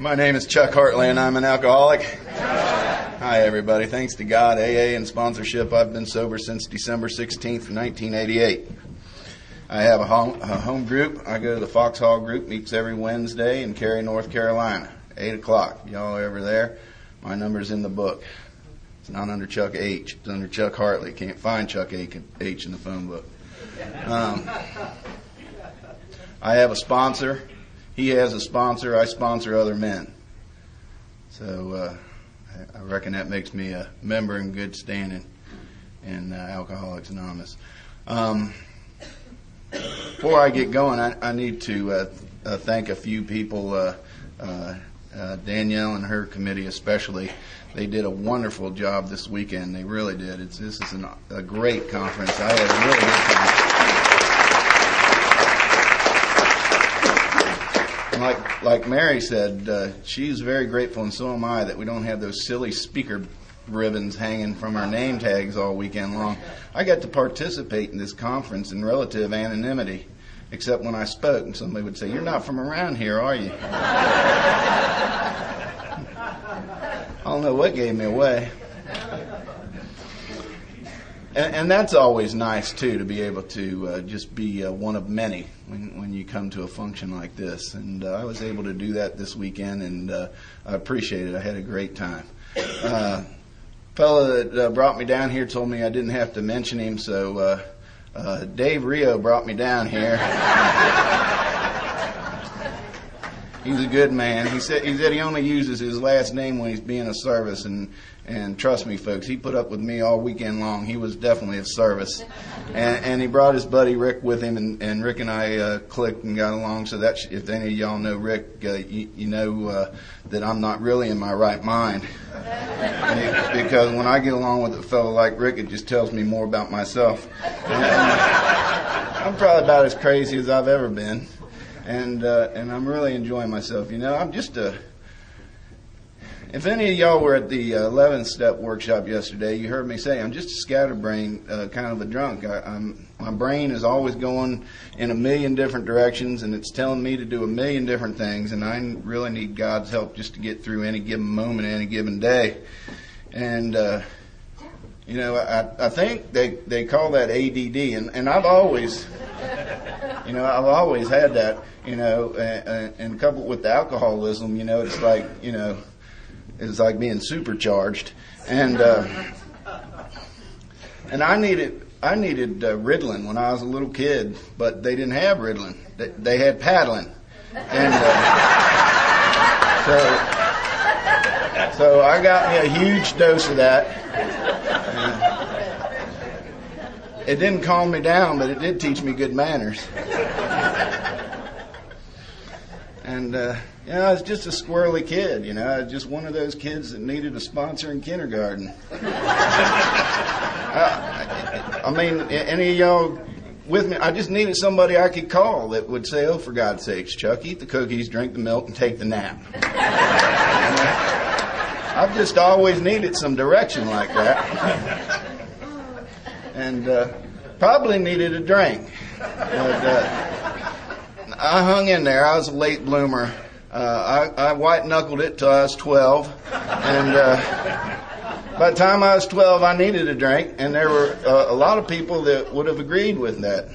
My name is Chuck Hartley, and I'm an alcoholic. Hi, everybody. Thanks to God, AA, and sponsorship, I've been sober since December 16th, 1988. I have a home group. I go to the Foxhall group, meets every Wednesday in Cary, North Carolina, 8 o'clock. Y'all are ever there? My number's in the book. It's not under Chuck H. It's under Chuck Hartley. Can't find Chuck H in the phone book. I have a sponsor. He has a sponsor. I sponsor other men. So I reckon that makes me a member in good standing in Alcoholics Anonymous. Before I get going, I need to thank a few people, Danielle and her committee especially. They did a wonderful job this weekend. They really did. This is a great conference. I had a really good time. Like Mary said, she's very grateful, and so am I, that we don't have those silly speaker ribbons hanging from our name tags all weekend long. I got to participate in this conference in relative anonymity, except when I spoke, and somebody would say, "You're not from around here, are you?" I don't know what gave me away. And that's always nice, too, to be able to just be one of many when you come to a function like this. And I was able to do that this weekend, and I appreciate it. I had a great time. Fellow that brought me down here told me I didn't have to mention him, so Dave Rio brought me down here. He's a good man. He said he only uses his last name when he's being of service, and trust me, folks, he put up with me all weekend long. He was definitely of service. And he brought his buddy Rick with him, and Rick and I clicked and got along, so that if any of y'all know Rick, you know that I'm not really in my right mind. Because when I get along with a fellow like Rick, it just tells me more about myself. I'm probably about as crazy as I've ever been. And I'm really enjoying myself. You know, I'm just if any of y'all were at the 11th step workshop yesterday, you heard me say I'm just a scatterbrain, kind of a drunk. My brain is always going in a million different directions, and it's telling me to do a million different things, and I really need God's help just to get through any given moment, any given day. And you know, I think they call that ADD, and I've always had that, you know, and coupled with the alcoholism, you know, it's like, you know, it's like being supercharged, and I needed Ritalin when I was a little kid, but they didn't have Ritalin. They had paddling, and so I got me a huge dose of that. It didn't calm me down, but it did teach me good manners. And, you know, I was just a squirrely kid, you know. I was just one of those kids that needed a sponsor in kindergarten. I mean, any of y'all with me? I just needed somebody I could call that would say, "Oh, for God's sakes, Chuck, eat the cookies, drink the milk, and take the nap." I've just always needed some direction like that. And probably needed a drink. But I hung in there. I was a late bloomer. I white-knuckled it till I was 12. And by the time I was 12, I needed a drink. And there were a lot of people that would have agreed with that.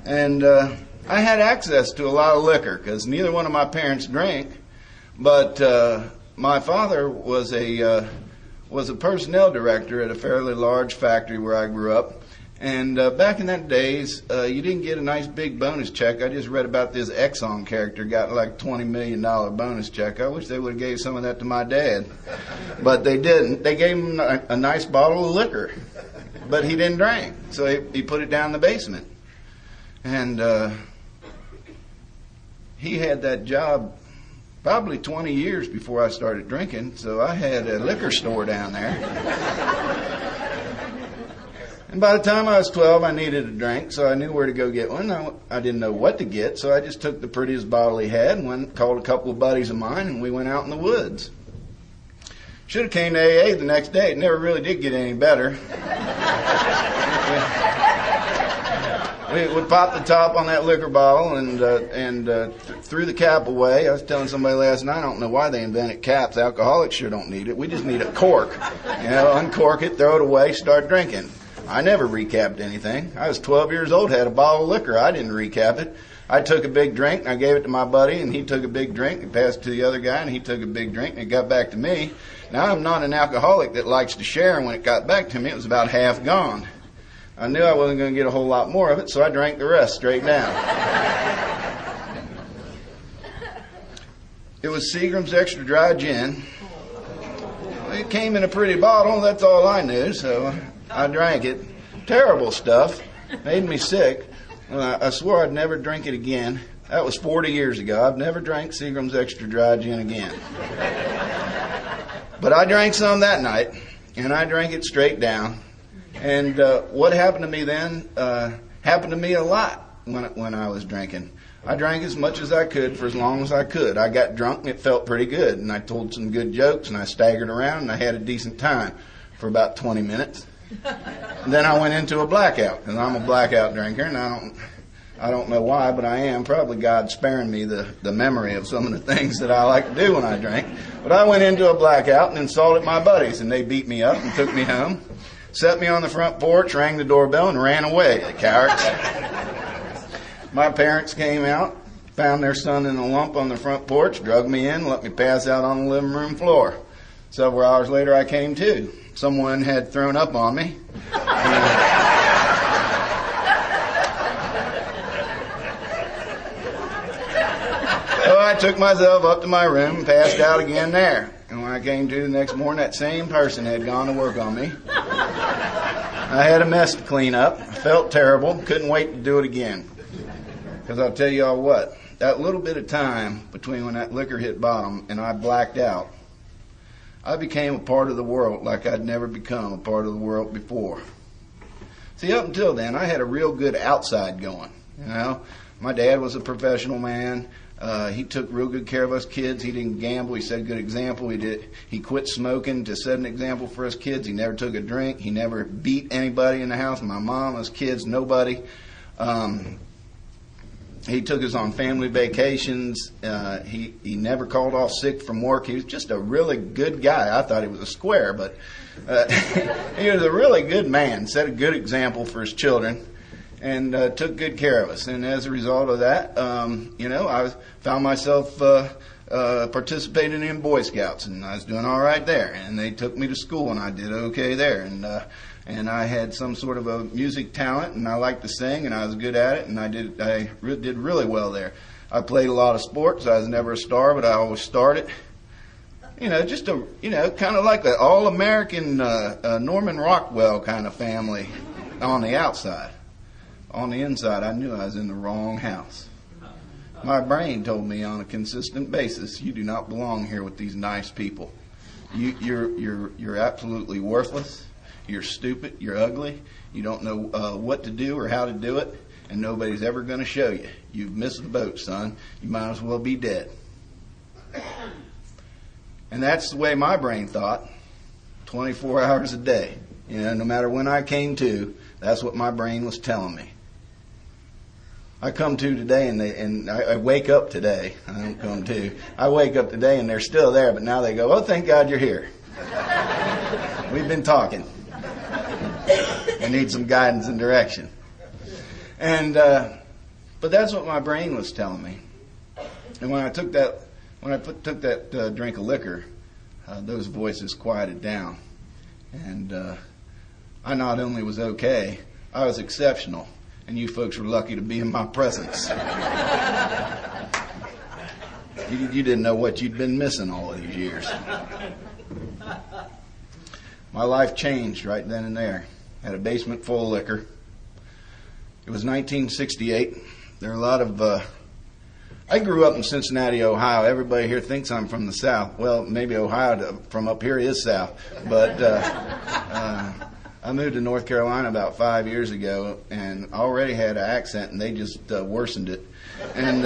And I had access to a lot of liquor because neither one of my parents drank. But my father was a personnel director at a fairly large factory where I grew up. And back in that days, you didn't get a nice big bonus check. I just read about this Exxon character got like $20 million bonus check. I wish they would have gave some of that to my dad. But they didn't. They gave him a nice bottle of liquor. But he didn't drink. So he put it down in the basement. And he had that job probably 20 years before I started drinking. So I had a liquor store down there. And by the time I was 12, I needed a drink, so I knew where to go get one. I didn't know what to get, so I just took the prettiest bottle he had and called a couple of buddies of mine, and we went out in the woods. Should have came to AA the next day. It never really did get any better. we popped the top on that liquor bottle and threw the cap away. I was telling somebody last night, I don't know why they invented caps. Alcoholics sure don't need it. We just need a cork. Uncork it, throw it away, start drinking. I never recapped anything. I was 12 years old, had a bottle of liquor. I didn't recap it. I took a big drink, and I gave it to my buddy, and he took a big drink, and passed it to the other guy, and he took a big drink, and it got back to me. Now, I'm not an alcoholic that likes to share, and when it got back to me, it was about half gone. I knew I wasn't going to get a whole lot more of it, so I drank the rest straight down. It was Seagram's Extra Dry Gin. It came in a pretty bottle, that's all I knew, so I drank it. Terrible stuff. Made me sick. I swore I'd never drink it again. That was 40 years ago. I've never drank Seagram's Extra Dry Gin again. But I drank some that night, and I drank it straight down. And what happened to me then happened to me a lot when I was drinking. I drank as much as I could for as long as I could. I got drunk, and it felt pretty good. And I told some good jokes, and I staggered around, and I had a decent time for about 20 minutes. And then I went into a blackout, because I'm a blackout drinker, and I don't know why, but I am. Probably God sparing me the memory of some of the things that I like to do when I drink. But I went into a blackout and insulted my buddies, and they beat me up and took me home, set me on the front porch, rang the doorbell, and ran away, the cowards. My parents came out, found their son in a lump on the front porch, drugged me in, let me pass out on the living room floor. Several hours later, I came to. Someone had thrown up on me. So I took myself up to my room and passed out again there. And when I came to the next morning, that same person had gone to work on me. I had a mess to clean up. I felt terrible. Couldn't wait to do it again. Because I'll tell you all what, that little bit of time between when that liquor hit bottom and I blacked out, I became a part of the world like I'd never become a part of the world before. See, up until then, I had a real good outside going. My dad was a professional man. He took real good care of us kids. He didn't gamble. He set a good example. He quit smoking to set an example for us kids. He never took a drink. He never beat anybody in the house. My mom, us kids, nobody. He took us on family vacations. He never called off sick from work. He was just a really good guy. I thought he was a square, but he was a really good man, set a good example for his children, and took good care of us. And as a result of that, I found myself participating in Boy Scouts, and I was doing all right there. And they took me to school, and I did okay there. And I had some sort of a music talent, and I liked to sing, and I was good at it, and I did really well there. I played a lot of sports. I was never a star, but I always started. Kind of like an all-American Norman Rockwell kind of family on the outside. On the inside, I knew I was in the wrong house. My brain told me on a consistent basis, you do not belong here with these nice people. You're absolutely worthless. You're stupid, you're ugly, you don't know what to do or how to do it, and nobody's ever going to show you. You've missed the boat, son. You might as well be dead. And that's the way my brain thought, 24 hours a day. No matter when I came to, that's what my brain was telling me. I come to today, and I wake up today. I don't come to. I wake up today, and they're still there, but now they go, oh, thank God you're here. We've been talking. I need some guidance and direction. But that's what my brain was telling me. And when I took that drink of liquor, those voices quieted down. And I not only was okay, I was exceptional. And you folks were lucky to be in my presence. You didn't know what you'd been missing all of these years. My life changed right then and there. Had a basement full of liquor. It was 1968. There are a lot of... I grew up in Cincinnati, Ohio. Everybody here thinks I'm from the South. Well, maybe Ohio from up here is South. But I moved to North Carolina about 5 years ago and already had an accent, and they just worsened it. And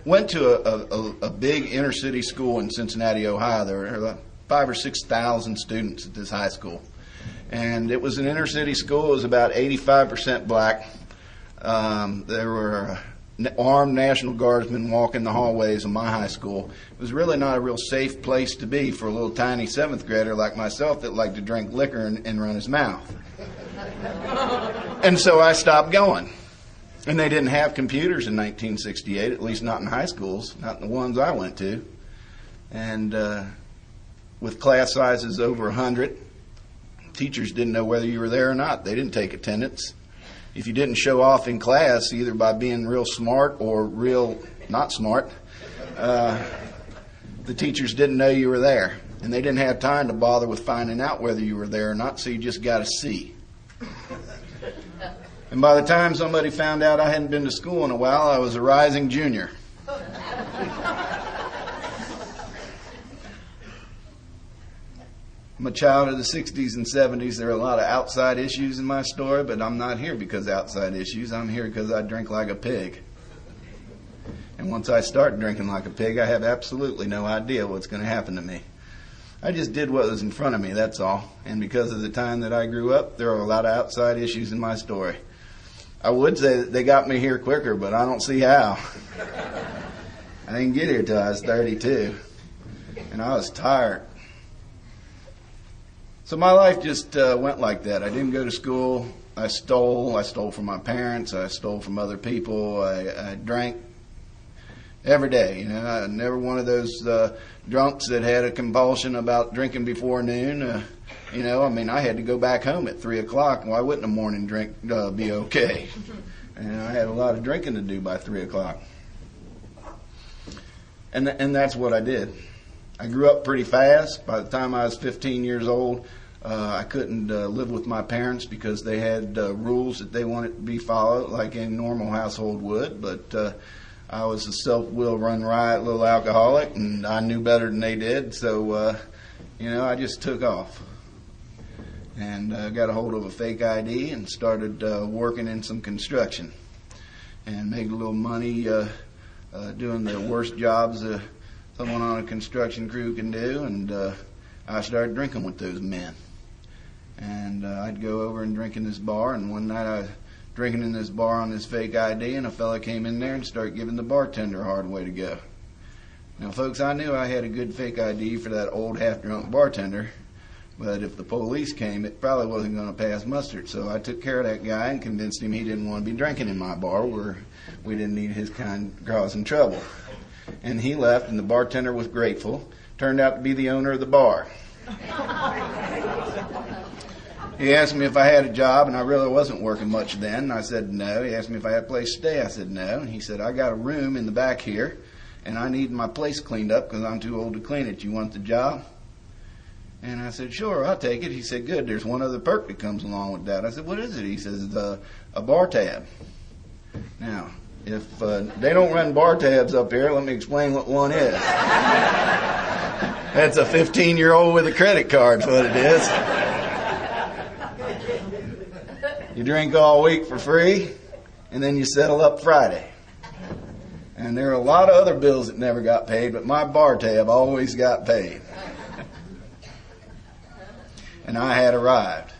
went to a big inner city school in Cincinnati, Ohio. There were 5,000 or 6,000 students at this high school. And it was an inner city school. It was about 85% black. There were armed National Guardsmen walking the hallways of my high school. It was really not a real safe place to be for a little tiny 7th grader like myself that liked to drink liquor and run his mouth. And so I stopped going. And they didn't have computers in 1968, at least not in high schools, not in the ones I went to. And with class sizes over 100, teachers didn't know whether you were there or not. They didn't take attendance. If you didn't show off in class, either by being real smart or real not smart, the teachers didn't know you were there. And they didn't have time to bother with finding out whether you were there or not, so you just got a C. And by the time somebody found out I hadn't been to school in a while, I was a rising junior. I'm a child of the 60s and 70s. There are a lot of outside issues in my story, but I'm not here because of outside issues. I'm here because I drink like a pig. And once I start drinking like a pig, I have absolutely no idea what's going to happen to me. I just did what was in front of me, that's all. And because of the time that I grew up, there are a lot of outside issues in my story. I would say that they got me here quicker, but I don't see how. I didn't get here till I was 32. And I was tired. So my life just went like that. I didn't go to school. I stole. I stole from my parents. I stole from other people. I drank every day. You know, I never one of those drunks that had a compulsion about drinking before noon. You know, I mean, I had to go back home at 3 o'clock. Why wouldn't a morning drink be okay? And I had a lot of drinking to do by 3 o'clock. And that's what I did. I grew up pretty fast. By the time I was 15 years old, I couldn't live with my parents because they had rules that they wanted to be followed like any normal household would. But I was a self-will run riot little alcoholic, and I knew better than they did. So, you know, I just took off. And got a hold of a fake ID and started working in some construction. And made a little money doing the worst jobs someone on a construction crew can do, and I started drinking with those men. And I'd go over and drink in this bar, and one night I was drinking in this bar on this fake ID, and a fella came in there and started giving the bartender a hard way to go. Now, folks, I knew I had a good fake ID for that old half-drunk bartender, but if the police came, it probably wasn't going to pass mustard. So I took care of that guy and convinced him he didn't want to be drinking in my bar where we didn't need his kind causing trouble. And he left, and the bartender was grateful. Turned out to be the owner of the bar. He asked me if I had a job, and I really wasn't working much then. I said no. He asked me if I had a place to stay. I said no. And he said, I got a room in the back here, and I need my place cleaned up because I'm too old to clean it. You want the job? And I said, sure, I'll take it. He said, good. There's one other perk that comes along with that. I said, what is it? He says, a bar tab. Now, if they don't run bar tabs up here, let me explain what one is. That's a 15-year-old with a credit card's what it is. You drink all week for free, and then you settle up Friday. And there are a lot of other bills that never got paid, but my bar tab always got paid. And I had arrived.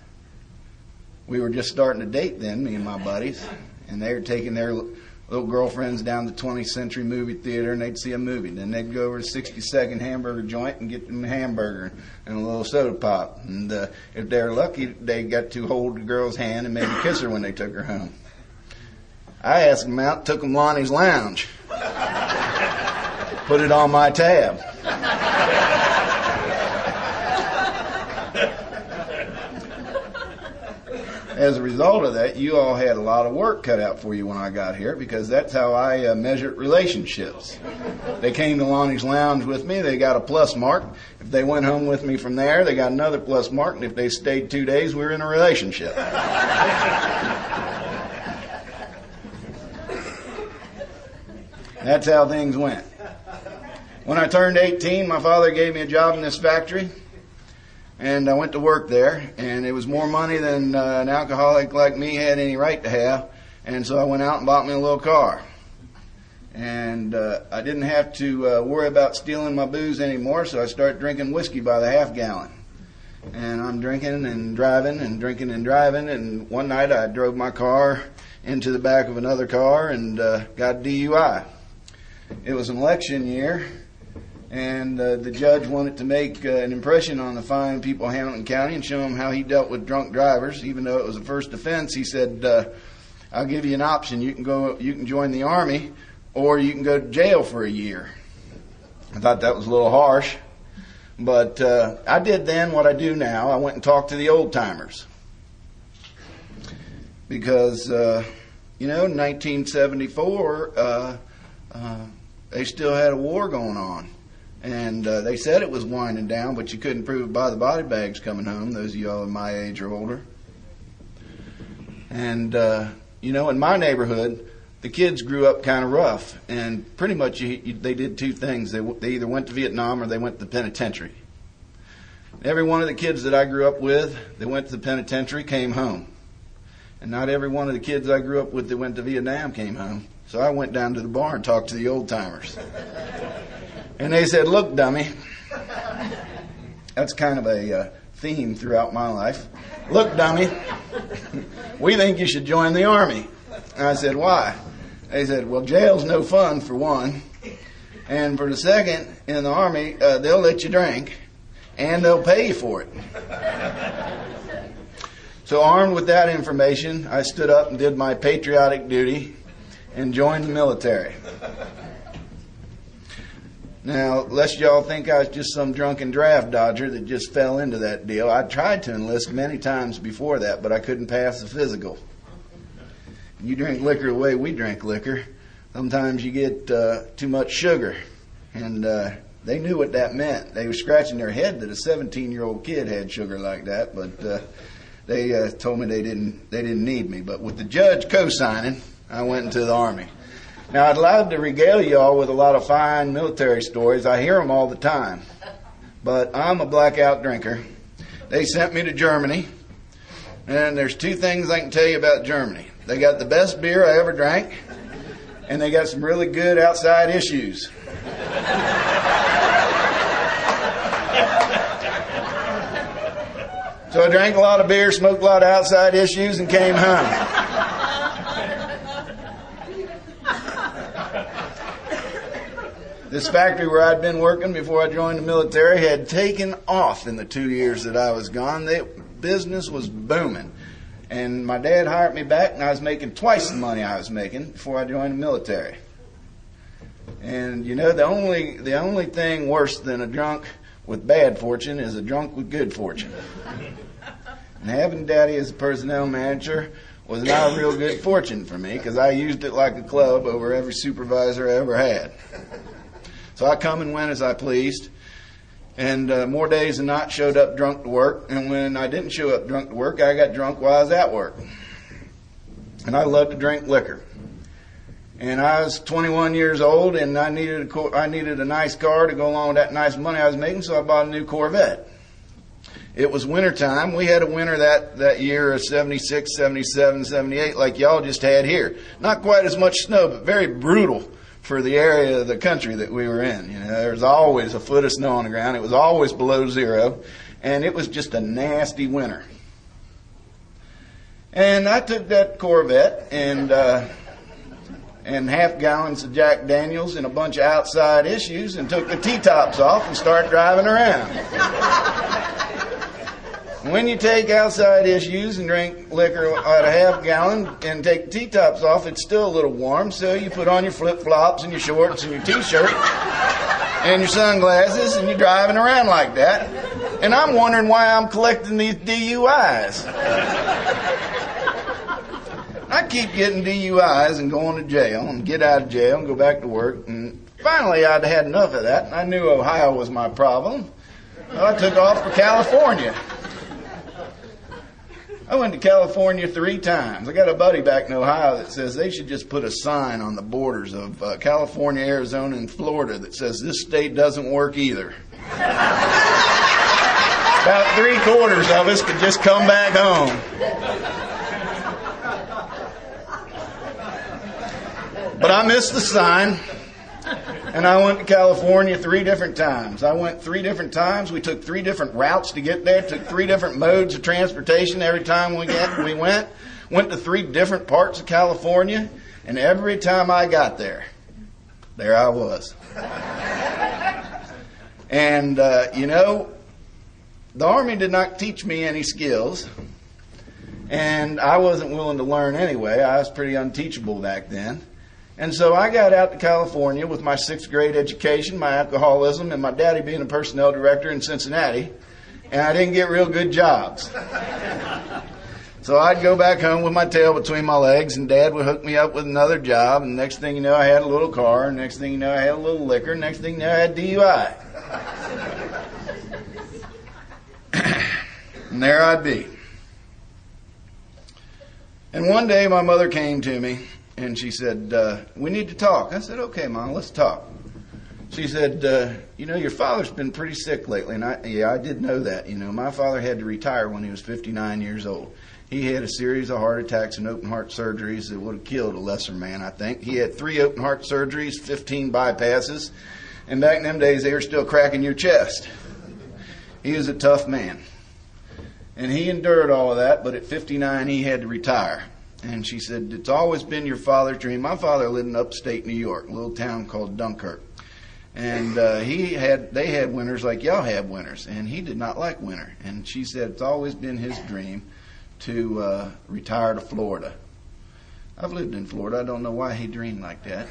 We were just starting to date then, me and my buddies, and they were taking their little girlfriends down to the 20th Century Movie Theater, and they'd see a movie. Then they'd go over to 60-second hamburger joint and get them a hamburger and a little soda pop. And if they were lucky, they got to hold the girl's hand and maybe kiss her when they took her home. I asked them out, took them Lonnie's Lounge, put it on my tab. As a result of that, you all had a lot of work cut out for you when I got here, because that's how I measured relationships. They came to Lonnie's Lounge with me, they got a plus mark. If they went home with me from there, they got another plus mark. And if they stayed 2 days, we were in a relationship. That's how things went. When I turned 18, my father gave me a job in this factory. And I went to work there, and it was more money than an alcoholic like me had any right to have. And so I went out and bought me a little car. And I didn't have to worry about stealing my booze anymore, so I started drinking whiskey by the half gallon. And I'm drinking and driving and drinking and driving. And one night I drove my car into the back of another car and got a DUI. It was an election year, and the judge wanted to make an impression on the fine people of Hamilton County and show them how he dealt with drunk drivers. Even though it was a first offense, he said, I'll give you an option. You can join the Army, or you can go to jail for a year. I thought that was a little harsh. But I did then what I do now. I went and talked to the old timers. Because, in 1974, they still had a war going on. And they said it was winding down, but you couldn't prove it by the body bags coming home, those of y'all in my age or older. And, in my neighborhood, the kids grew up kind of rough, and pretty much they did two things. They either went to Vietnam or they went to the penitentiary. Every one of the kids that I grew up with that went to the penitentiary came home. And not every one of the kids I grew up with that went to Vietnam came home. So I went down to the bar and talked to the old timers. And they said, look, dummy. That's kind of a theme throughout my life. Look, dummy, we think you should join the Army. And I said, why? They said, well, jail's no fun, for one. And for the second, in the Army, they'll let you drink, and they'll pay you for it. So armed with that information, I stood up and did my patriotic duty and joined the military. Now, lest y'all think I was just some drunken draft dodger that just fell into that deal, I tried to enlist many times before that, but I couldn't pass the physical. You drink liquor the way we drink liquor, sometimes you get too much sugar. And they knew what that meant. They were scratching their head that a 17-year-old kid had sugar like that, but they told me they didn't need me. But with the judge co-signing, I went into the Army. Now, I'd love to regale you all with a lot of fine military stories. I hear them all the time. But I'm a blackout drinker. They sent me to Germany, and there's two things I can tell you about Germany. They got the best beer I ever drank, and they got some really good outside issues. So I drank a lot of beer, smoked a lot of outside issues, and came home. This factory where I'd been working before I joined the military had taken off in the 2 years that I was gone. The business was booming. And my dad hired me back, and I was making twice the money I was making before I joined the military. And the only thing worse than a drunk with bad fortune is a drunk with good fortune. And having Daddy as a personnel manager was not a real good fortune for me, because I used it like a club over every supervisor I ever had. So I come and went as I pleased. And more days than not showed up drunk to work. And when I didn't show up drunk to work, I got drunk while I was at work. And I loved to drink liquor. And I was 21 years old, and I needed a nice car to go along with that nice money I was making, so I bought a new Corvette. It was wintertime. We had a winter that year of 76, 77, 78, like y'all just had here. Not quite as much snow, but very brutal for the area of the country that we were in. There was always a foot of snow on the ground. It was always below zero, and it was just a nasty winter. And I took that Corvette and half gallons of Jack Daniels and a bunch of outside issues and took the T-tops off and started driving around. When you take outside issues and drink liquor at a half gallon and take the T-tops off, it's still a little warm, so you put on your flip-flops and your shorts and your T-shirt and your sunglasses, and you're driving around like that. And I'm wondering why I'm collecting these DUIs. I keep getting DUIs and going to jail and get out of jail and go back to work. And finally, I'd had enough of that, and I knew Ohio was my problem. So I took off for California. I went to California 3 times. I got a buddy back in Ohio that says they should just put a sign on the borders of California, Arizona, and Florida that says this state doesn't work either. About 3/4 of us could just come back home. But I missed the sign. And I went to California 3 different times. I went 3 different times. We took 3 different routes to get there. Took 3 different modes of transportation every time we went. Went to 3 different parts of California. And every time I got there I was. And, the Army did not teach me any skills. And I wasn't willing to learn anyway. I was pretty unteachable back then. And so I got out to California with my 6th grade education, my alcoholism, and my daddy being a personnel director in Cincinnati. And I didn't get real good jobs. So I'd go back home with my tail between my legs, and Dad would hook me up with another job. And next thing you know, I had a little car. And next thing you know, I had a little liquor. Next thing you know, I had DUI. And there I'd be. And one day my mother came to me and she said, we need to talk. I said, okay, Mom, let's talk. She said, your father's been pretty sick lately. And I did know that. My father had to retire when he was 59 years old. He had a series of heart attacks and open heart surgeries that would have killed a lesser man, I think. He had 3 open heart surgeries, 15 bypasses. And back in them days, they were still cracking your chest. He was a tough man. And he endured all of that, but at 59, he had to retire. And she said, it's always been your father's dream. My father lived in upstate New York, a little town called Dunkirk. And they had winters like y'all have winters, and he did not like winter. And she said it's always been his dream to retire to Florida. I've lived in Florida. I don't know why he dreamed like that.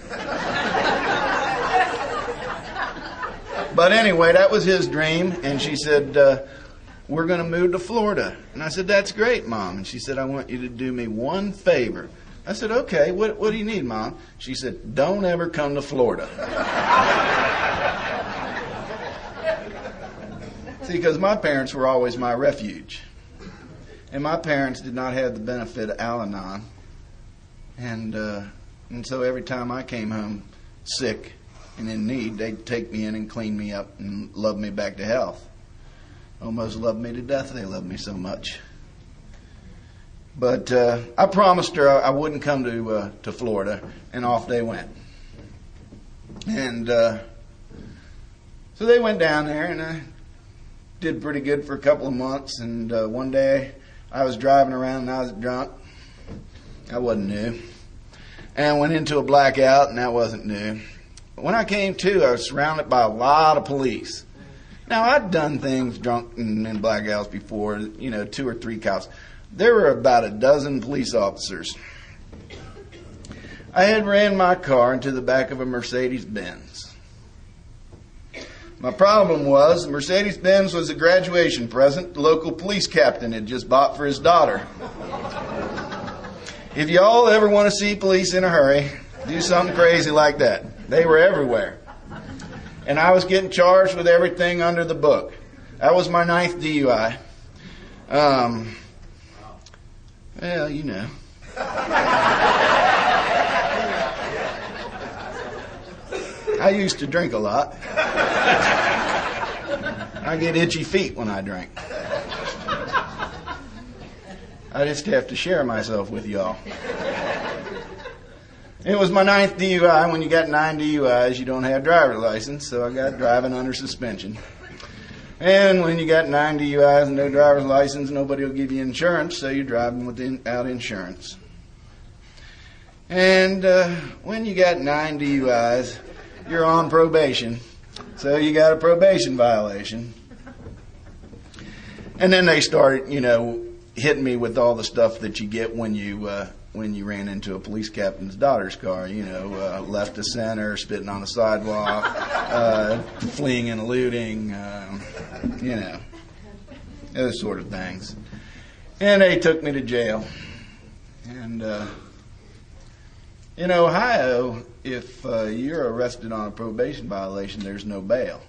But anyway, that was his dream. And she said, we're going to move to Florida. And I said, that's great, Mom. And she said, I want you to do me one favor. I said, okay, what do you need, Mom? She said, don't ever come to Florida. See, because my parents were always my refuge. And my parents did not have the benefit of Al-Anon. And so every time I came home sick and in need, they'd take me in and clean me up and love me back to health. Almost loved me to death. They loved me so much. But I promised her I wouldn't come to Florida, and off they went. And so they went down there, and I did pretty good for a couple of months. And one day I was driving around, and I was drunk. I wasn't new. And I went into a blackout, and that wasn't new. But when I came to, I was surrounded by a lot of police. Now, I'd done things drunk and in blackouts before, 2 or 3 cops. There were about a dozen police officers. I had ran my car into the back of a Mercedes-Benz. My problem was, the Mercedes-Benz was a graduation present the local police captain had just bought for his daughter. If y'all ever want to see police in a hurry, do something crazy like that. They were everywhere. And I was getting charged with everything under the book. That was my 9th DUI. Well, you know. I used to drink a lot. I get itchy feet when I drink. I just have to share myself with y'all. It was my 9th DUI. When you got 9 DUIs, you don't have a driver's license, so I got driving under suspension. And when you got 9 DUIs and no driver's license, nobody will give you insurance, so you're driving without insurance. And when you got 9 DUIs, you're on probation, so you got a probation violation. And then they started, hitting me with all the stuff that you get when you ran into a police captain's daughter's car, left of center, spitting on the sidewalk, fleeing and eluding, those sort of things. And they took me to jail. And in Ohio, if you're arrested on a probation violation, there's no bail.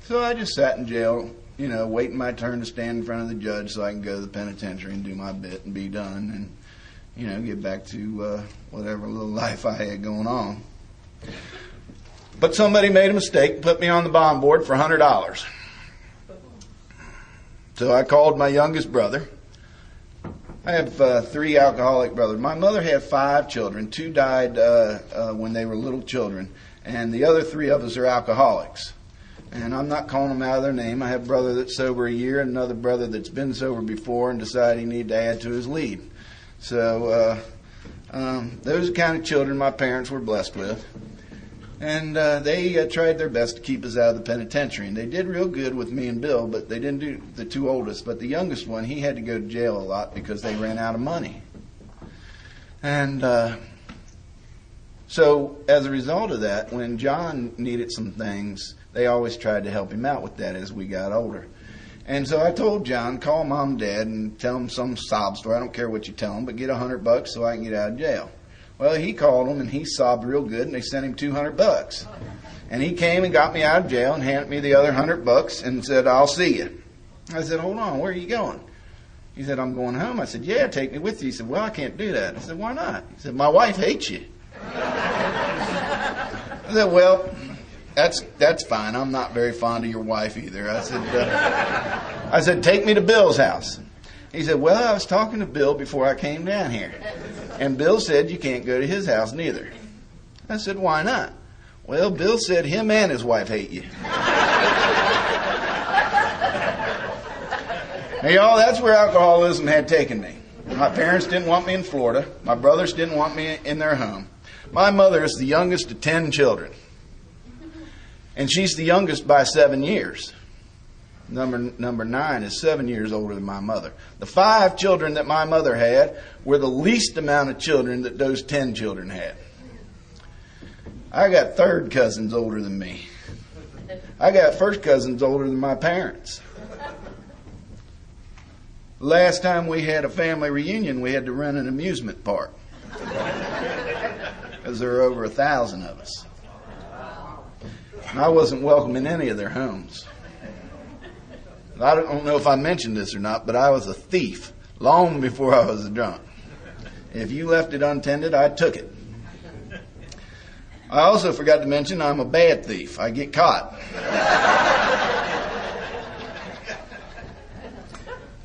So I just sat in jail, waiting my turn to stand in front of the judge so I can go to the penitentiary and do my bit and be done and, get back to whatever little life I had going on. But somebody made a mistake and put me on the bond board for $100. So I called my youngest brother. I have 3 alcoholic brothers. My mother had 5 children. 2 died when they were little children. and the other 3 of us are alcoholics. And I'm not calling them out of their name. I have a brother that's sober a year and another brother that's been sober before and decided he needed to add to his lead. So those are the kind of children my parents were blessed with. And they tried their best to keep us out of the penitentiary. And they did real good with me and Bill, but they didn't do the 2 oldest. But the youngest one, he had to go to jail a lot because they ran out of money. And so as a result of that, when John needed some things, they always tried to help him out with that as we got older. And so I told John, call Mom and Dad and tell them some sob story. I don't care what you tell them, but get $100 so I can get out of jail. Well, he called them and he sobbed real good, and they sent him $200. And he came and got me out of jail and handed me the other $100 and said, I'll see you. I said, hold on, where are you going? He said, I'm going home. I said, yeah, take me with you. He said, well, I can't do that. I said, why not? He said, my wife hates you. I said, well, that's fine. I'm not very fond of your wife either. I said, take me to Bill's house. He said, well, I was talking to Bill before I came down here. And Bill said you can't go to his house neither. I said, why not? Well, Bill said him and his wife hate you. Now, y'all, that's where alcoholism had taken me. My parents didn't want me in Florida. My brothers didn't want me in their home. My mother is the youngest of 10 children. And she's the youngest by 7 years. Number 9 is 7 years older than my mother. The 5 children that my mother had were the least amount of children that those 10 children had. I got third cousins older than me. I got first cousins older than my parents. Last time we had a family reunion, we had to rent an amusement park. Because there were over 1,000 of us. And I wasn't welcome in any of their homes. I don't know if I mentioned this or not, but I was a thief long before I was a drunk. If you left it untended, I took it. I also forgot to mention I'm a bad thief. I get caught.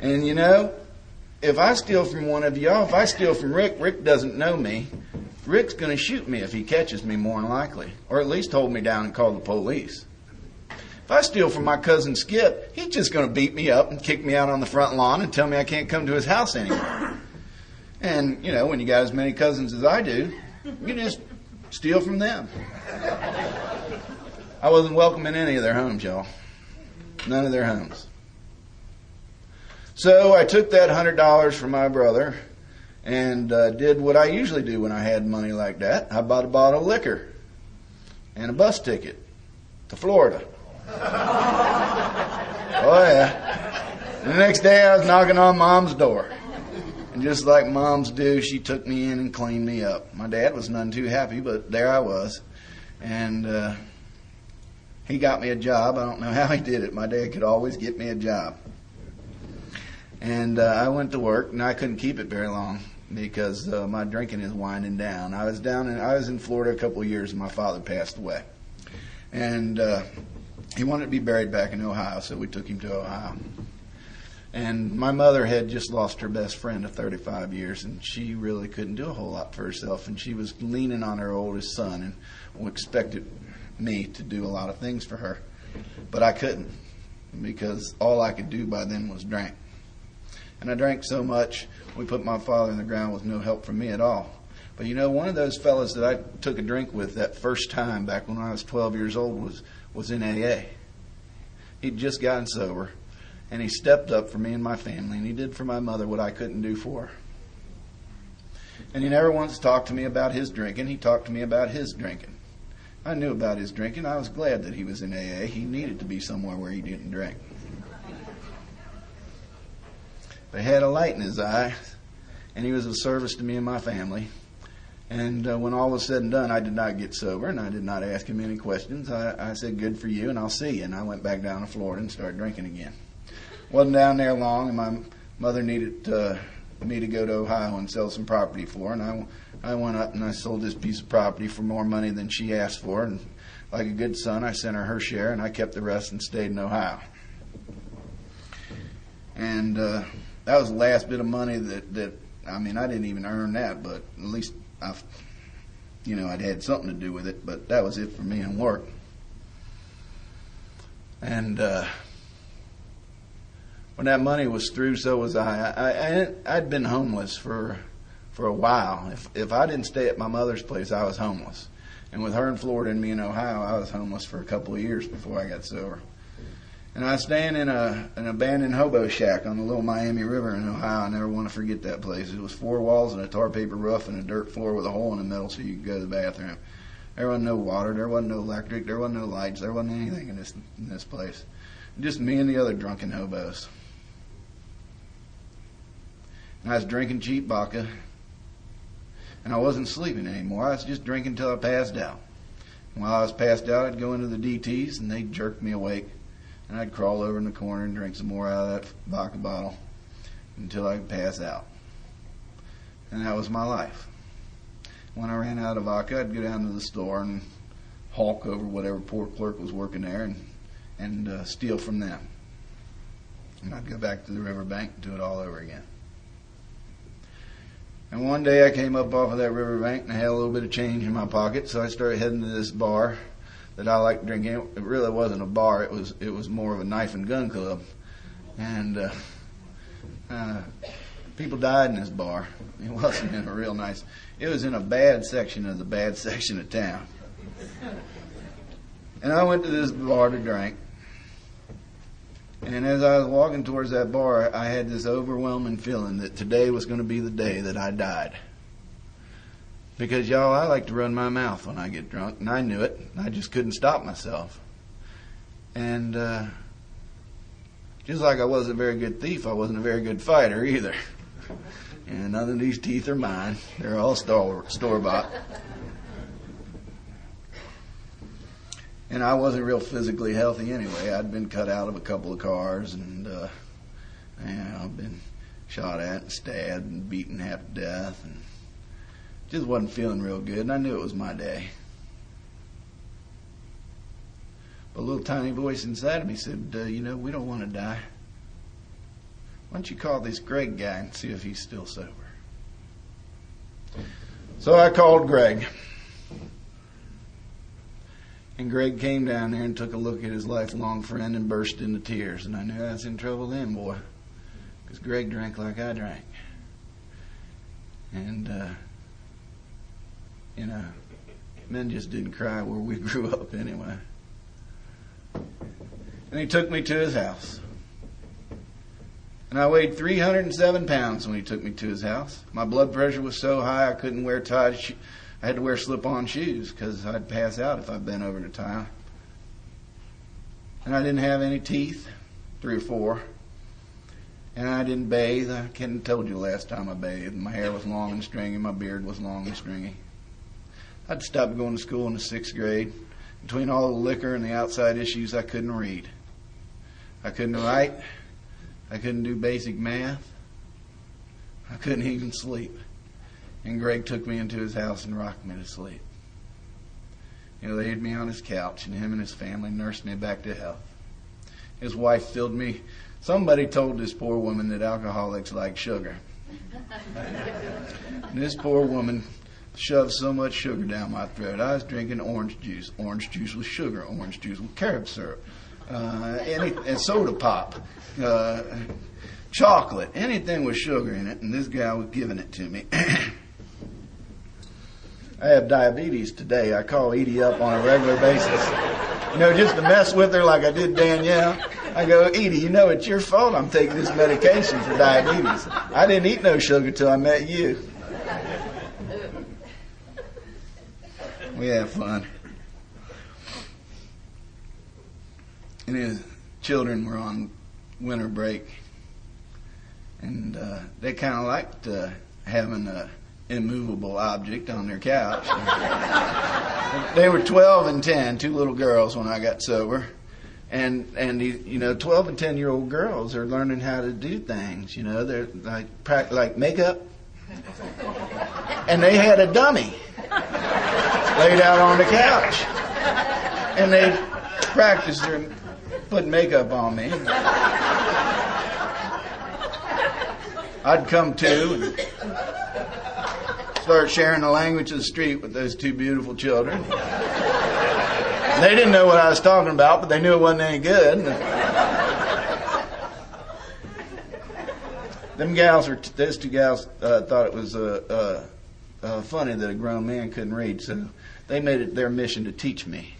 And you know, if I steal from one of y'all, if I steal from Rick, Rick doesn't know me. Rick's going to shoot me if he catches me, more than likely. Or at least hold me down and call the police. If I steal from my cousin Skip, he's just going to beat me up and kick me out on the front lawn and tell me I can't come to his house anymore. And, you know, when you got as many cousins as I do, you just steal from them. I wasn't welcome in any of their homes, y'all. None of their homes. So I took that $100 from my brother and did what I usually do when I had money like that. I bought a bottle of liquor and a bus ticket to Florida. Oh, yeah. And the next day I was knocking on Mom's door. And just like moms do, she took me in and cleaned me up. My dad was none too happy, but there I was. And he got me a job. I don't know how he did it. My dad could always get me a job. And I went to work, and I couldn't keep it very long because my drinking is winding down. I was in Florida a couple of years, and my father passed away. And he wanted to be buried back in Ohio, so we took him to Ohio. And my mother had just lost her best friend of 35 years, and she really couldn't do a whole lot for herself. And she was leaning on her oldest son and expected me to do a lot of things for her. But I couldn't, because all I could do by then was drink. And I drank so much, we put my father in the ground with no help from me at all. But you know, one of those fellas that I took a drink with that first time back when I was 12 years old was in AA. He'd just gotten sober, and he stepped up for me and my family, and he did for my mother what I couldn't do for her. And he never once talked to me about his drinking. He talked to me about his drinking. I knew about his drinking. I was glad that he was in AA. He needed to be somewhere where he didn't drink. But he had a light in his eye, and he was of service to me and my family. And when all was said and done, I did not get sober, and I did not ask him any questions. I said, good for you, and I'll see you. And I went back down to Florida and started drinking again. Wasn't down there long, and my mother needed me to go to Ohio and sell some property for her. And I went up and I sold this piece of property for more money than she asked for. And like a good son, I sent her share, and I kept the rest and stayed in Ohio. And that was the last bit of money that I didn't even earn that, but at least I'd had something to do with it, but that was it for me and work. And when that money was through, so was I. I'd been homeless for a while. If I didn't stay at my mother's place, I was homeless. And with her in Florida and me in Ohio, I was homeless for a couple of years before I got sober. And I was staying in an abandoned hobo shack on the Little Miami River in Ohio. I never want to forget that place. It was 4 walls and a tar paper roof and a dirt floor with a hole in the middle so you could go to the bathroom. There wasn't no water, there wasn't no electric, there wasn't no lights, there wasn't anything in this place. Just me and the other drunken hobos. And I was drinking cheap vodka. And I wasn't sleeping anymore. I was just drinking till I passed out. And while I was passed out, I'd go into the DTs and they'd jerk me awake. And I'd crawl over in the corner and drink some more out of that vodka bottle until I could pass out. And that was my life. When I ran out of vodka, I'd go down to the store and hawk over whatever poor clerk was working there and steal from them. And I'd go back to the riverbank and do it all over again. And one day I came up off of that riverbank and I had a little bit of change in my pocket, so I started heading to this bar that I liked drinking. It really wasn't a bar; it was more of a knife and gun club. And people died in this bar. It wasn't in a real nice. It was in a bad section of the bad section of town. And I went to this bar to drink. And as I was walking towards that bar, I had this overwhelming feeling that today was going to be the day that I died. Because, y'all, I like to run my mouth when I get drunk, and I knew it. I just couldn't stop myself. And just like I wasn't a very good thief, I wasn't a very good fighter either. And none of these teeth are mine. They're all store-bought. And I wasn't real physically healthy anyway. I'd been cut out of a couple of cars and, I'd been shot at and stabbed and beaten half to death and just wasn't feeling real good. And I knew it was my day. But a little tiny voice inside of me said, we don't want to die. Why don't you call this Greg guy and see if he's still sober? So I called Greg. And Greg came down there and took a look at his lifelong friend and burst into tears. And I knew I was in trouble then, boy. Because Greg drank like I drank. And, men just didn't cry where we grew up anyway. And he took me to his house. And I weighed 307 pounds when he took me to his house. My blood pressure was so high I couldn't wear ties. I had to wear slip-on shoes because I'd pass out if I bent over to tie. And I didn't have any teeth, 3 or 4. And I didn't bathe. I can't have told you the last time I bathed. My hair was long and stringy. My beard was long and stringy. I'd stopped going to school in the 6th grade. Between all the liquor and the outside issues, I couldn't read. I couldn't write. I couldn't do basic math. I couldn't even sleep. And Greg took me into his house and rocked me to sleep. He laid me on his couch, and him and his family nursed me back to health. His wife filled me. Somebody told this poor woman that alcoholics like sugar. And this poor woman shoved so much sugar down my throat. I was drinking orange juice. Orange juice with sugar. Orange juice with carob syrup. And soda pop. Chocolate. Anything with sugar in it. And this guy was giving it to me. I have diabetes today. I call Edie up on a regular basis. Just to mess with her like I did Danielle. I go, Edie, it's your fault I'm taking this medication for diabetes. I didn't eat no sugar till I met you. We have fun. And his children were on winter break. And they kind of liked having a immovable object on their couch. They were 12 and 10, 2 little girls when I got sober. And 12 and 10-year-old girls are learning how to do things. They're like makeup. And they had a dummy laid out on the couch. And they practiced their putting makeup on me. I'd come to and start sharing the language of the street with those two beautiful children. They didn't know what I was talking about, but they knew it wasn't any good. Those two gals thought it was funny that a grown man couldn't read, so they made it their mission to teach me.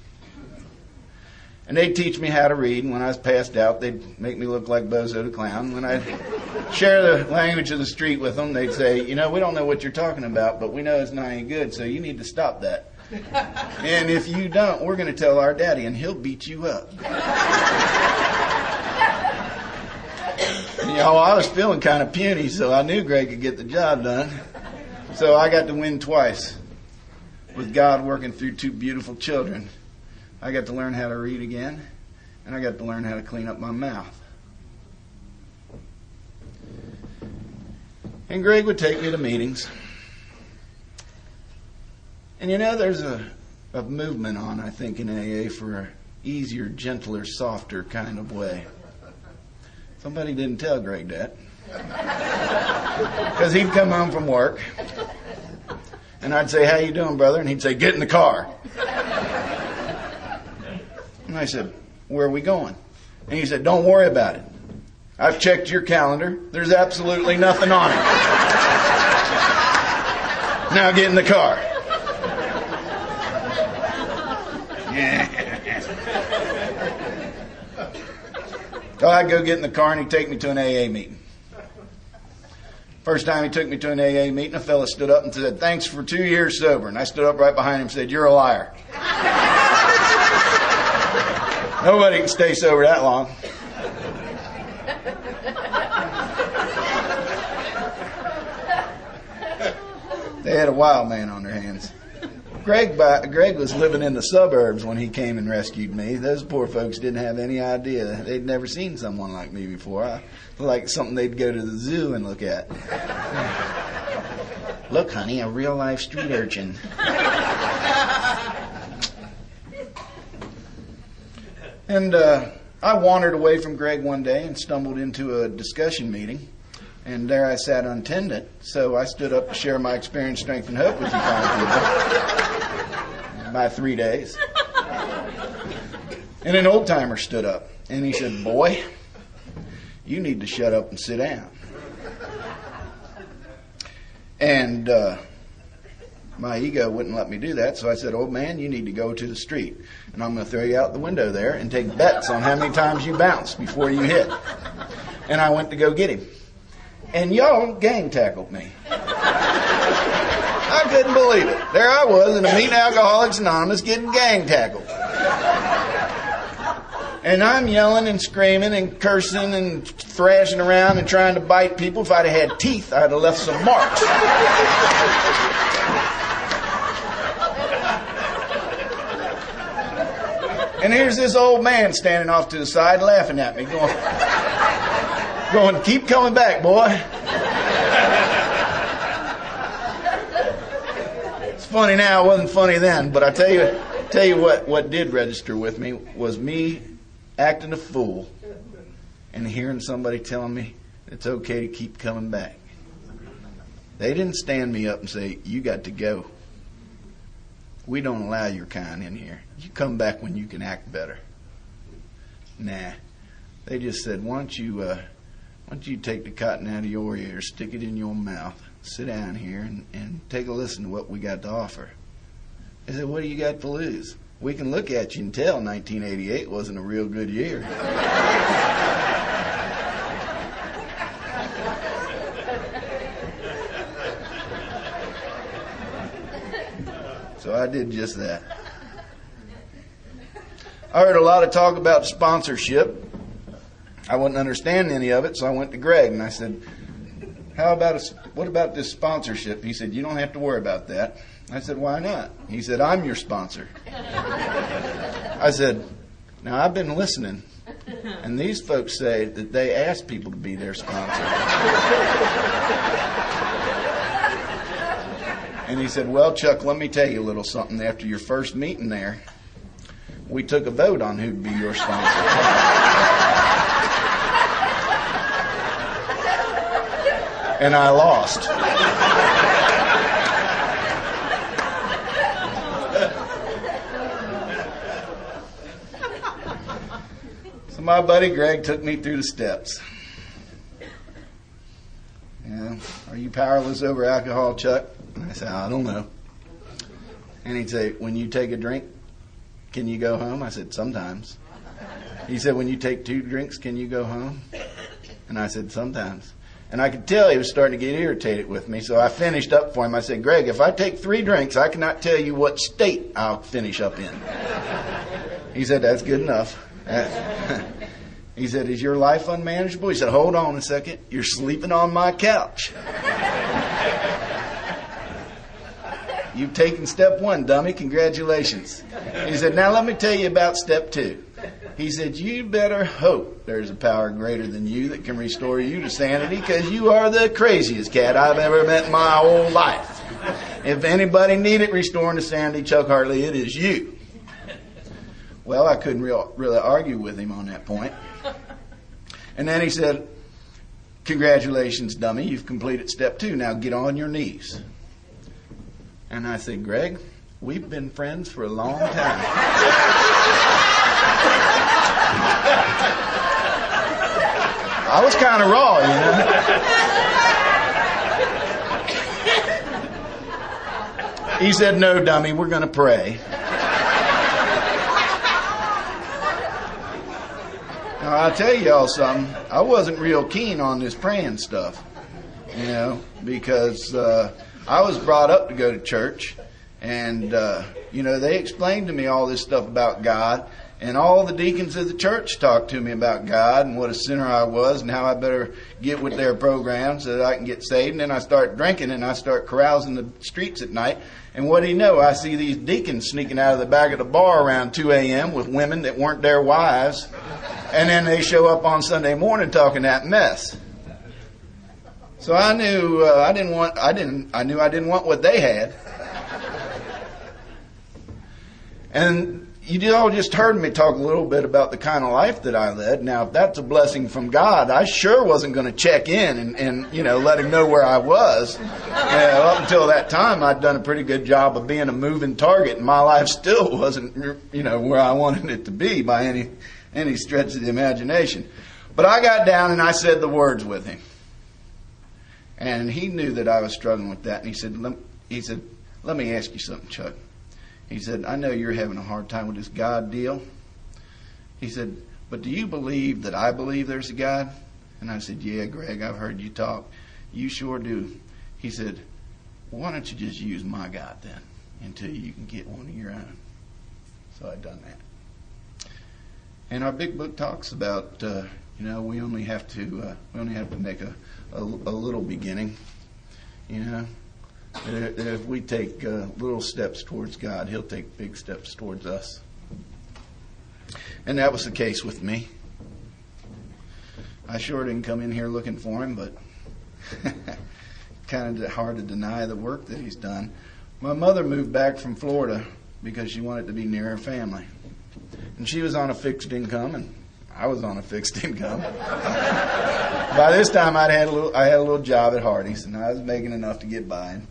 And they'd teach me how to read, and when I was passed out, they'd make me look like Bozo the Clown. When I'd share the language of the street with them, they'd say, we don't know what you're talking about, but we know it's not any good, so you need to stop that. And if you don't, we're going to tell our daddy, and he'll beat you up. I was feeling kind of puny, so I knew Greg could get the job done. So I got to win twice with God working through two beautiful children. I got to learn how to read again, and I got to learn how to clean up my mouth. And Greg would take me to meetings. And there's a movement on, I think, in AA for an easier, gentler, softer kind of way. Somebody didn't tell Greg that. Because he'd come home from work, and I'd say, "How you doing, brother?" And he'd say, "Get in the car." And I said, "Where are we going?" And he said, "Don't worry about it. I've checked your calendar. There's absolutely nothing on it. Now get in the car." So I'd go get in the car, and he'd take me to an AA meeting. First time he took me to an AA meeting, a fella stood up and said, "Thanks for 2 years sober." And I stood up right behind him and said, "You're a liar." Nobody can stay sober that long. They had a wild man on their hands. Greg was living in the suburbs when he came and rescued me. Those poor folks didn't have any idea. They'd never seen someone like me before. Like something they'd go to the zoo and look at. "Look, honey, a real-life street urchin." And I wandered away from Greg one day and stumbled into a discussion meeting. And there I sat untended. So I stood up to share my experience, strength, and hope with you fine people. By 3 days. And an old-timer stood up. And he said, "Boy, you need to shut up and sit down." And my ego wouldn't let me do that. So I said, "Old man, you need to go to the street. And I'm going to throw you out the window there and take bets on how many times you bounce before you hit." And I went to go get him. And y'all gang tackled me. I couldn't believe it. There I was in a meeting Alcoholics Anonymous getting gang tackled. And I'm yelling and screaming and cursing and thrashing around and trying to bite people. If I'd have had teeth, I'd have left some marks. And here's this old man standing off to the side laughing at me, going, "Keep coming back, boy." It's funny now, it wasn't funny then, but I tell you what did register with me was me acting a fool and hearing somebody telling me it's okay to keep coming back. They didn't stand me up and say, "You got to go. We don't allow your kind in here. You come back when you can act better." Nah. They just said, why don't you take the cotton out of your ear, stick it in your mouth, sit down here and take a listen to what we got to offer. I said, "What do you got to lose? We can look at you and tell 1988 wasn't a real good year." So I did just that. I heard a lot of talk about sponsorship. I wasn't understanding any of it, so I went to Greg and I said, what about this sponsorship? He said, "You don't have to worry about that." I said, "Why not?" He said, "I'm your sponsor." I said, "Now I've been listening, and these folks say that they ask people to be their sponsor." And he said, "Well, Chuck, let me tell you a little something. After your first meeting there, we took a vote on who'd be your sponsor." And I lost. my buddy Greg took me through the steps. Are you powerless over alcohol, Chuck? And I said, I don't know. And he'd say, when you take a drink, can you go home? I said, sometimes. He said, when you take 2 drinks, can you go home? And I said, sometimes. And I could tell he was starting to get irritated with me, so I finished up for him. I said, Greg, if I take 3 drinks, I cannot tell you what state I'll finish up in. He said, that's good enough. He said, is your life unmanageable? He said, hold on a second. You're sleeping on my couch. You've taken step 1, dummy. Congratulations. He said, now let me tell you about step 2. He said, you better hope there's a power greater than you that can restore you to sanity, because you are the craziest cat I've ever met in my whole life. If anybody needed restoring to sanity, Chuck Hartley, it is you. Well, I couldn't really argue with him on that point. And then he said, congratulations, dummy. You've completed step 2. Now get on your knees. And I said, Greg, we've been friends for a long time. I was kind of raw, you know. He said, no, dummy, we're going to pray. Now, I'll tell y'all something. I wasn't real keen on this praying stuff, you know, because I was brought up to go to church, and, you know, they explained to me all this stuff about God, and all the deacons of the church talked to me about God and what a sinner I was and how I better get with their program so that I can get saved. And then I start drinking and I start carousing the streets at night. And what do you know? I see these deacons sneaking out of the back of the bar around 2 a.m. with women that weren't their wives. And then they show up on Sunday morning talking that mess. So I knew I didn't want what they had. And you all just heard me talk a little bit about the kind of life that I led. Now, if that's a blessing from God, I sure wasn't going to check in and you know, let him know where I was. Up until that time, I'd done a pretty good job of being a moving target, and my life still wasn't, you know, where I wanted it to be by any stretch of the imagination. But I got down and I said the words with him. And he knew that I was struggling with that. And he said, let me ask you something, Chuck. He said, I know you're having a hard time with this God deal. He said, but do you believe that I believe there's a God? And I said, yeah, Greg, I've heard you talk. You sure do. He said, well, why don't you just use my God then until you can get one of your own? So I done that. And our big book talks about, you know, we only have to make a little beginning, you know. If we take little steps towards God, He'll take big steps towards us. And that was the case with me. I sure didn't come in here looking for Him, but kind of hard to deny the work that He's done. My mother moved back from Florida because she wanted to be near her family. And she was on a fixed income, and I was on a fixed income. By this time, I had a little job at Hardee's, and I was making enough to get by. And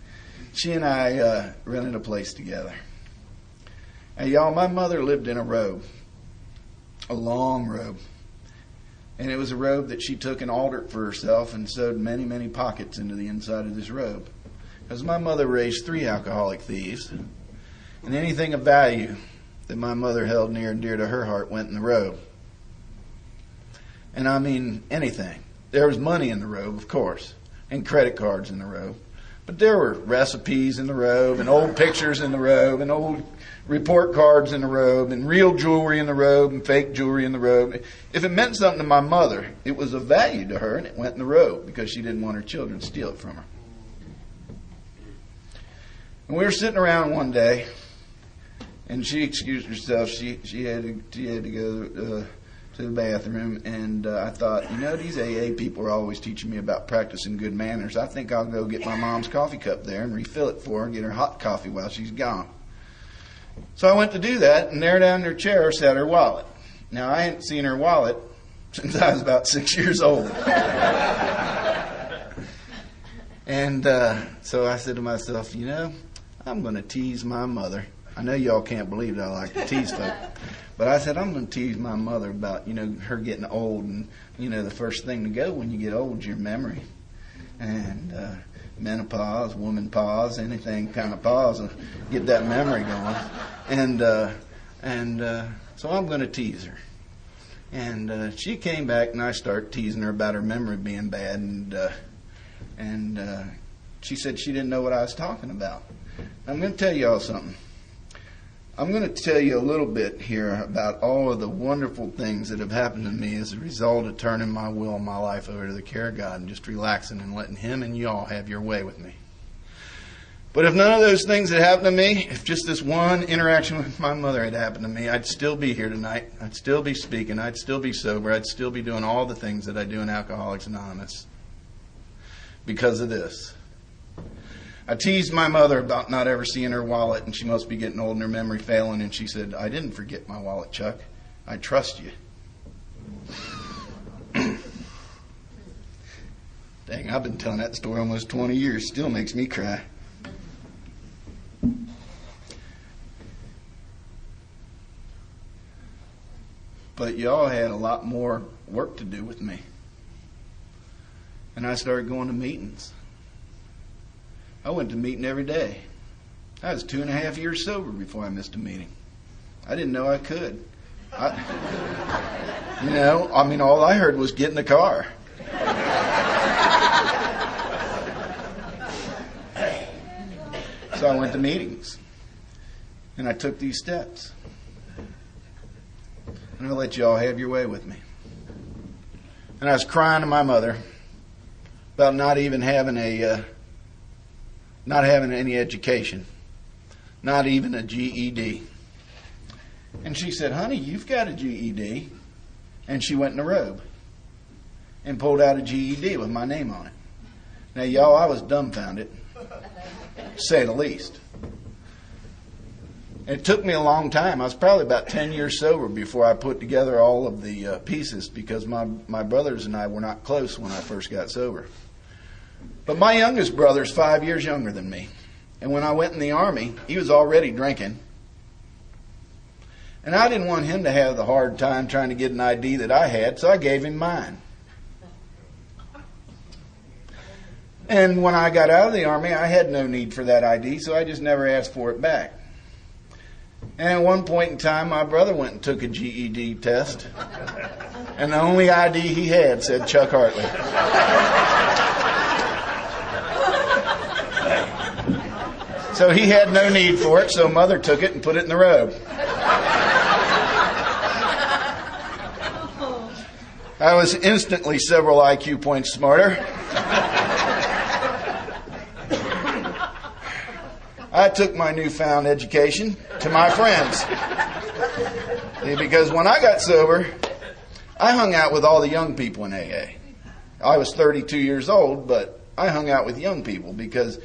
she and I rented a place together. And y'all, my mother lived in a robe, a long robe. And it was a robe that she took and altered for herself and sewed many, many pockets into the inside of this robe. Because my mother raised 3 alcoholic thieves. And anything of value that my mother held near and dear to her heart went in the robe. And I mean anything. There was money in the robe, of course, and credit cards in the robe. But there were recipes in the robe, and old pictures in the robe, and old report cards in the robe, and real jewelry in the robe, and fake jewelry in the robe. If it meant something to my mother, it was of value to her, and it went in the robe because she didn't want her children to steal it from her. And we were sitting around one day, and she excused herself. She had to go to the bathroom, and I thought, you know, these AA people are always teaching me about practicing good manners. I think I'll go get my mom's coffee cup there and refill it for her and get her hot coffee while she's gone. So I went to do that, and there down in her chair sat her wallet. Now, I hadn't seen her wallet since I was about 6 years old. And so I said to myself, you know, I'm going to tease my mother I know y'all can't believe that I like to tease folk. But I said, I'm going to tease my mother about, her getting old. And, the first thing to go when you get old is your memory. And menopause, woman pause, anything kind of pause, and get that memory going. And so I'm going to tease her. And she came back, and I started teasing her about her memory being bad. And she said she didn't know what I was talking about. I'm going to tell you all something. I'm going to tell you a little bit here about all of the wonderful things that have happened to me as a result of turning my will and my life over to the care of God and just relaxing and letting Him and y'all have your way with me. But if none of those things had happened to me, if just this one interaction with my mother had happened to me, I'd still be here tonight. I'd still be speaking. I'd still be sober. I'd still be doing all the things that I do in Alcoholics Anonymous because of this. I teased my mother about not ever seeing her wallet, and she must be getting old and her memory failing, and she said, I didn't forget my wallet, Chuck. I trust you. Dang, I've been telling that story almost 20 years. Still makes me cry. But y'all had a lot more work to do with me. And I started going to meetings. I went to meeting every day. I was 2.5 years sober before I missed a meeting. I didn't know I could. All I heard was get in the car. So I went to meetings. And I took these steps. And I'll let you all have your way with me. And I was crying to my mother about not having any education, not even a GED. And she said, honey, you've got a GED. And she went in the robe and pulled out a GED with my name on it. Now, y'all, I was dumbfounded, to say the least. It took me a long time. I was probably about 10 years sober before I put together all of the pieces because my brothers and I were not close when I first got sober. But my youngest brother's 5 years younger than me. And when I went in the Army, he was already drinking. And I didn't want him to have the hard time trying to get an ID that I had, so I gave him mine. And when I got out of the Army, I had no need for that ID, so I just never asked for it back. And at one point in time, my brother went and took a GED test. And the only ID he had said Chuck Hartley. So he had no need for it, so Mother took it and put it in the robe. I was instantly several IQ points smarter. I took my newfound education to my friends. Because when I got sober, I hung out with all the young people in AA. I was 32 years old, but I hung out with young people because,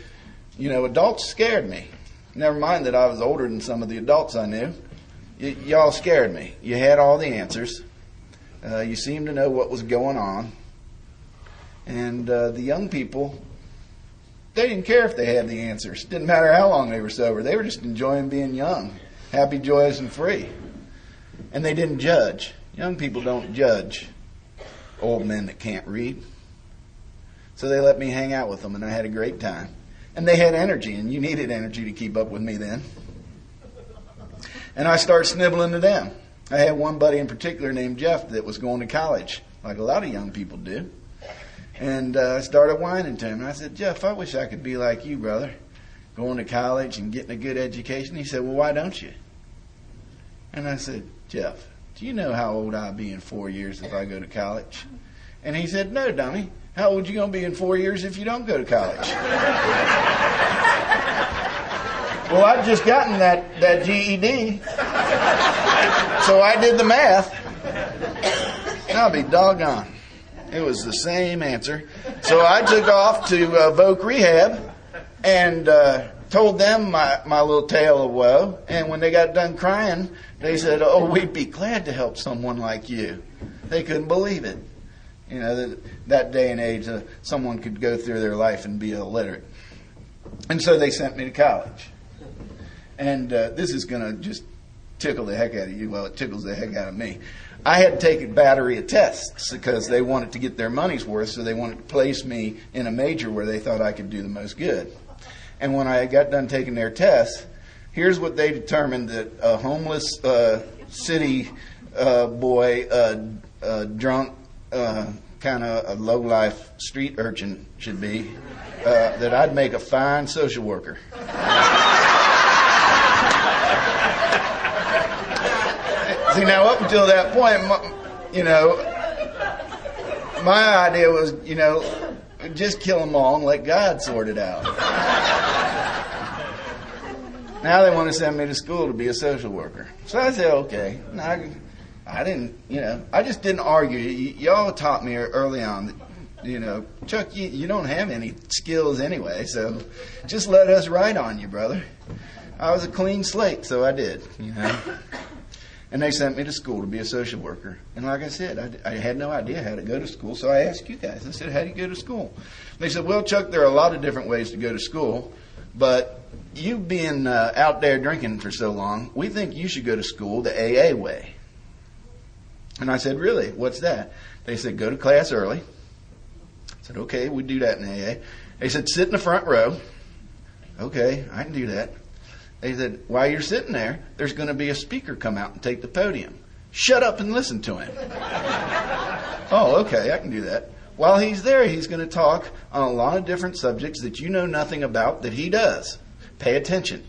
adults scared me. Never mind that I was older than some of the adults I knew. Y'all scared me. You had all the answers. You seemed to know what was going on. And the young people, they didn't care if they had the answers. It didn't matter how long they were sober. They were just enjoying being young, happy, joyous, and free. And they didn't judge. Young people don't judge old men that can't read. So they let me hang out with them, and I had a great time. And they had energy, and you needed energy to keep up with me then. And I started sniveling to them. I had one buddy in particular named Jeff that was going to college, like a lot of young people do. And I started whining to him. And I said, Jeff, I wish I could be like you, brother, going to college and getting a good education. He said, well, why don't you? And I said, Jeff, do you know how old I'll be in 4 years if I go to college? And he said, no, dummy. How old are you going to be in 4 years if you don't go to college? Well, I'd just gotten that GED. So I did the math. And I'll be doggone. It was the same answer. So I took off to Voc Rehab and told them my little tale of woe. And when they got done crying, they said, oh, we'd be glad to help someone like you. They couldn't believe it. That day and age, someone could go through their life and be illiterate. And so they sent me to college. And this is going to just tickle the heck out of you. Well, it tickles the heck out of me. I had to take a battery of tests because they wanted to get their money's worth, so they wanted to place me in a major where they thought I could do the most good. And when I got done taking their tests, here's what they determined that a homeless city boy, drunk, kind of a low-life street urchin should be, that I'd make a fine social worker. See, now up until that point, my idea was, just kill them all and let God sort it out. Now they want to send me to school to be a social worker. So I said, okay. No, I didn't, I just didn't argue. Y'all taught me early on that, Chuck, you don't have any skills anyway, so just let us write on you, brother. I was a clean slate, so I did, And they sent me to school to be a social worker. And like I said, I had no idea how to go to school, so I asked you guys. I said, how do you go to school? They said, well, Chuck, there are a lot of different ways to go to school, but you being out there drinking for so long, we think you should go to school the AA way. And I said, really? What's that? They said, go to class early. I said, okay, we do that in AA. They said, sit in the front row. Okay, I can do that. They said, while you're sitting there, there's going to be a speaker come out and take the podium. Shut up and listen to him. Oh, okay, I can do that. While he's there, he's going to talk on a lot of different subjects that you know nothing about that he does. Pay attention.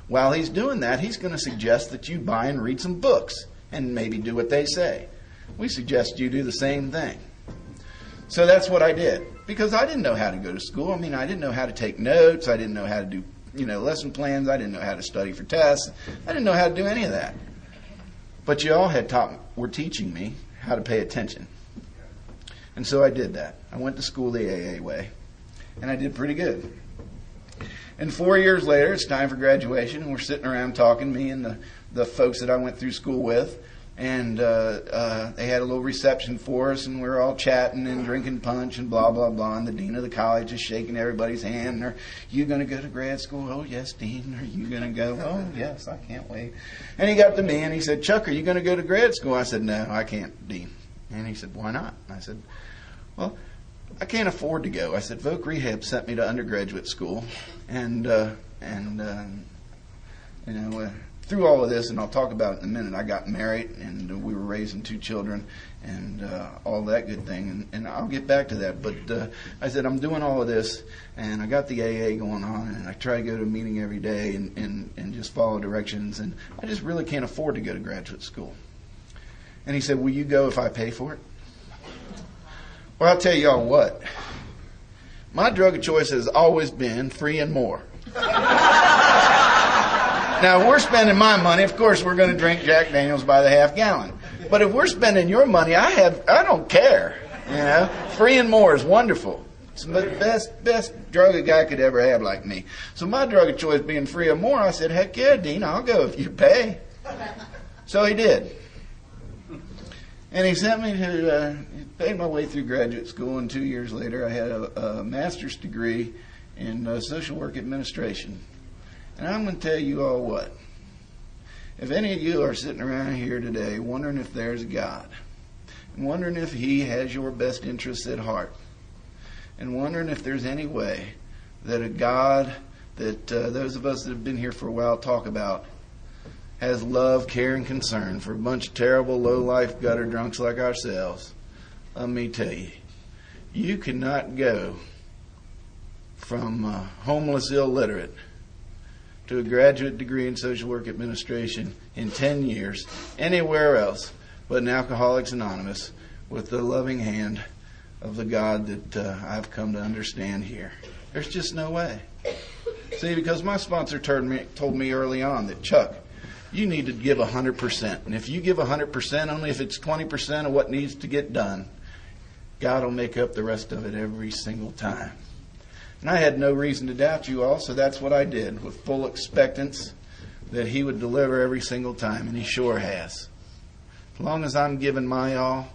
While he's doing that, he's going to suggest that you buy and read some books and maybe do what they say. We suggest you do the same thing. So that's what I did. Because I didn't know how to go to school. I didn't know how to take notes. I didn't know how to do lesson plans. I didn't know how to study for tests. I didn't know how to do any of that. But you all were teaching me how to pay attention. And so I did that. I went to school the AA way. And I did pretty good. And 4 years later, it's time for graduation. And we're sitting around talking, me and the folks that I went through school with. And they had a little reception for us, and we were all chatting and drinking punch and blah, blah, blah. And the dean of the college is shaking everybody's hand. Are you going to go to grad school? Oh, yes, dean. Are you going to go? Oh, yes, I can't wait. And he got to me, and he said, Chuck, are you going to go to grad school? I said, no, I can't, dean. And he said, why not? And I said, well, I can't afford to go. I said, Voc Rehab sent me to undergraduate school. And through all of this, and I'll talk about it in a minute, I got married, and we were raising 2 children, and all that good thing, and I'll get back to that. But I said, I'm doing all of this, and I got the AA going on, and I try to go to a meeting every day and just follow directions, and I just really can't afford to go to graduate school. And he said, will you go if I pay for it? Well, I'll tell y'all what. My drug of choice has always been free and more. Now, if we're spending my money, of course, we're going to drink Jack Daniels by the half gallon. But if we're spending your money, I don't care. Free and more is wonderful. It's the best drug a guy could ever have like me. So my drug of choice being free and more, I said, heck yeah, Dean, I'll go if you pay. So he did. And he sent me to, paid my way through graduate school, and 2 years later I had a master's degree in social work administration. And I'm going to tell you all what. If any of you are sitting around here today wondering if there's a God, and wondering if He has your best interests at heart, and wondering if there's any way that a God that those of us that have been here for a while talk about has love, care, and concern for a bunch of terrible, low-life gutter drunks like ourselves, let me tell you, you cannot go from homeless illiterate to a graduate degree in social work administration in 10 years anywhere else but in Alcoholics Anonymous with the loving hand of the God that I've come to understand here. There's just no way. See, because my sponsor told me early on that, Chuck, you need to give 100%. And if you give 100%, only if it's 20% of what needs to get done, God will make up the rest of it every single time. And I had no reason to doubt you all, so that's what I did, with full expectance that He would deliver every single time, and He sure has. As long as I'm giving my all,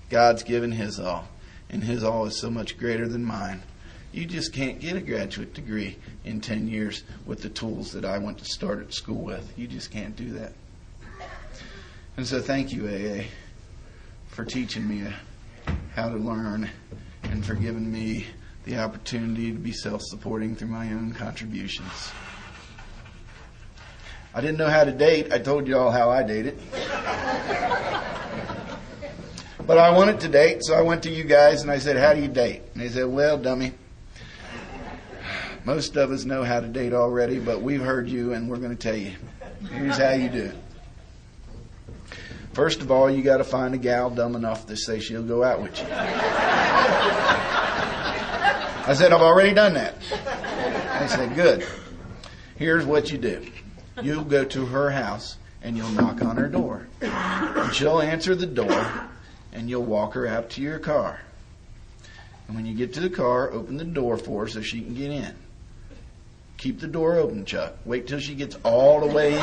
God's giving His all. And His all is so much greater than mine. You just can't get a graduate degree in 10 years with the tools that I went to start at school with. You just can't do that. And so thank you, AA, for teaching me how to learn and for giving me the opportunity to be self-supporting through my own contributions. I didn't know how to date. I told you all how I dated. But I wanted to date, so I went to you guys and I said, how do you date? And they said, well, dummy, most of us know how to date already, but we've heard you and we're going to tell you. Here's how you do it. First of all, you got to find a gal dumb enough to say she'll go out with you. I said, I've already done that. I said, good. Here's what you do. You'll go to her house and you'll knock on her door. And she'll answer the door and you'll walk her out to your car. And when you get to the car, open the door for her so she can get in. Keep the door open, Chuck. Wait till she gets all the way in.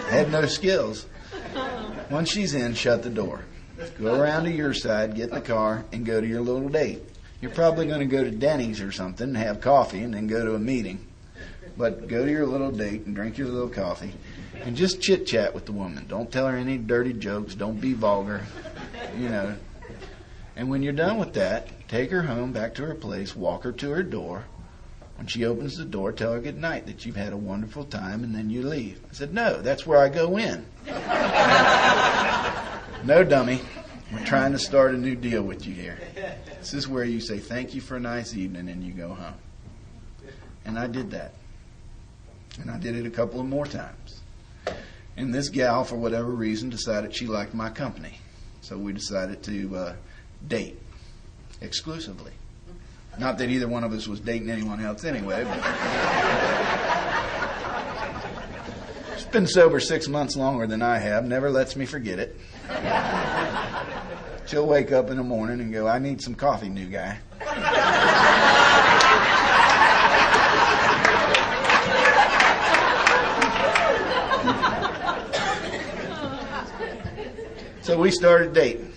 Had no skills. Once she's in, shut the door. Go around to your side, get in the car, and go to your little date. You're probably going to go to Denny's or something, have coffee, and then go to a meeting. But go to your little date and drink your little coffee and just chit-chat with the woman. Don't tell her any dirty jokes. Don't be vulgar. And when you're done with that, take her home, back to her place, walk her to her door. When she opens the door, tell her good night, that you've had a wonderful time, and then you leave. I said, no, that's where I go in. No, dummy. We're trying to start a new deal with you here. This is where you say thank you for a nice evening and you go home. And I did that. And I did it a couple of more times. And this gal, for whatever reason, decided she liked my company. So we decided to date exclusively. Not that either one of us was dating anyone else anyway. But she's been sober 6 months longer than I have. Never lets me forget it. She'll wake up in the morning and go, I need some coffee, new guy. So we started dating.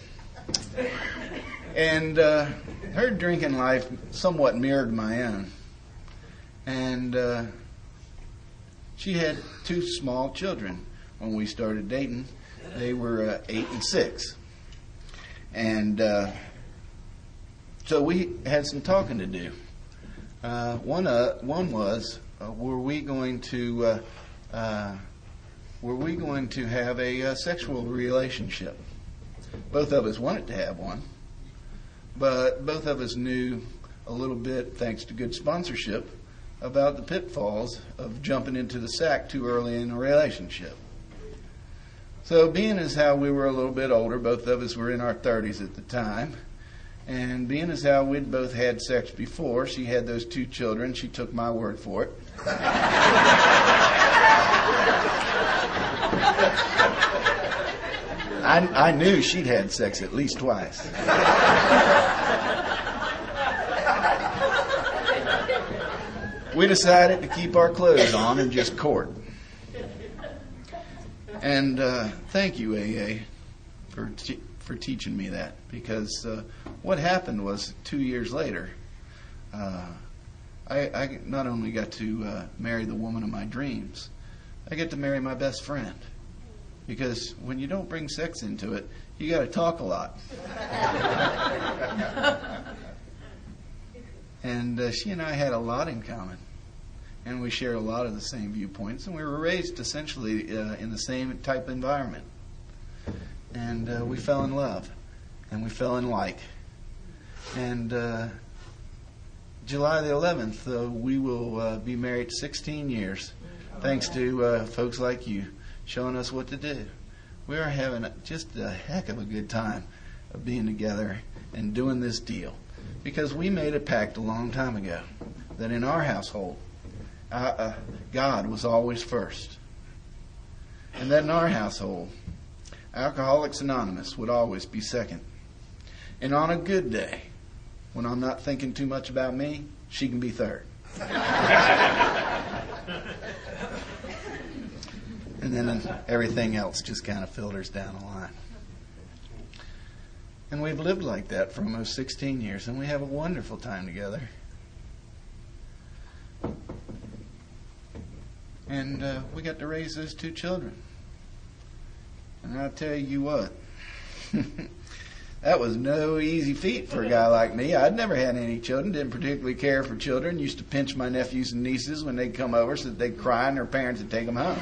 And her drinking life somewhat mirrored my own. And she had 2 small children when we started dating. They were 8 and 6. And so we had some talking to do. One was, were we going to have a sexual relationship? Both of us wanted to have one, but both of us knew a little bit, thanks to good sponsorship, about the pitfalls of jumping into the sack too early in a relationship. So being as how we were a little bit older, both of us were in our 30s at the time, and being as how we'd both had sex before, she had those 2 children, she took my word for it. I knew she'd had sex at least twice. We decided to keep our clothes on and just court. And thank you, AA, for teaching me that. Because what happened was 2 years later, I not only got to marry the woman of my dreams, I get to marry my best friend. Because when you don't bring sex into it, you got to talk a lot. And she and I had a lot in common. And we shared a lot of the same viewpoints. And we were raised essentially in the same type of environment. And we fell in love. And we fell in like. And July the 11th, we will be married 16 years. Thanks to folks like you showing us what to do. We are having just a heck of a good time of being together and doing this deal. Because we made a pact a long time ago that in our household, God was always first. And that in our household, Alcoholics Anonymous would always be second. And on a good day, when I'm not thinking too much about me, she can be third. And then everything else just kind of filters down the line. And we've lived like that for almost 16 years, and we have a wonderful time together. And we got to raise those 2 children. And I'll tell you what, that was no easy feat for a guy like me. I'd never had any children, didn't particularly care for children, used to pinch my nephews and nieces when they'd come over so that they'd cry and their parents would take them home.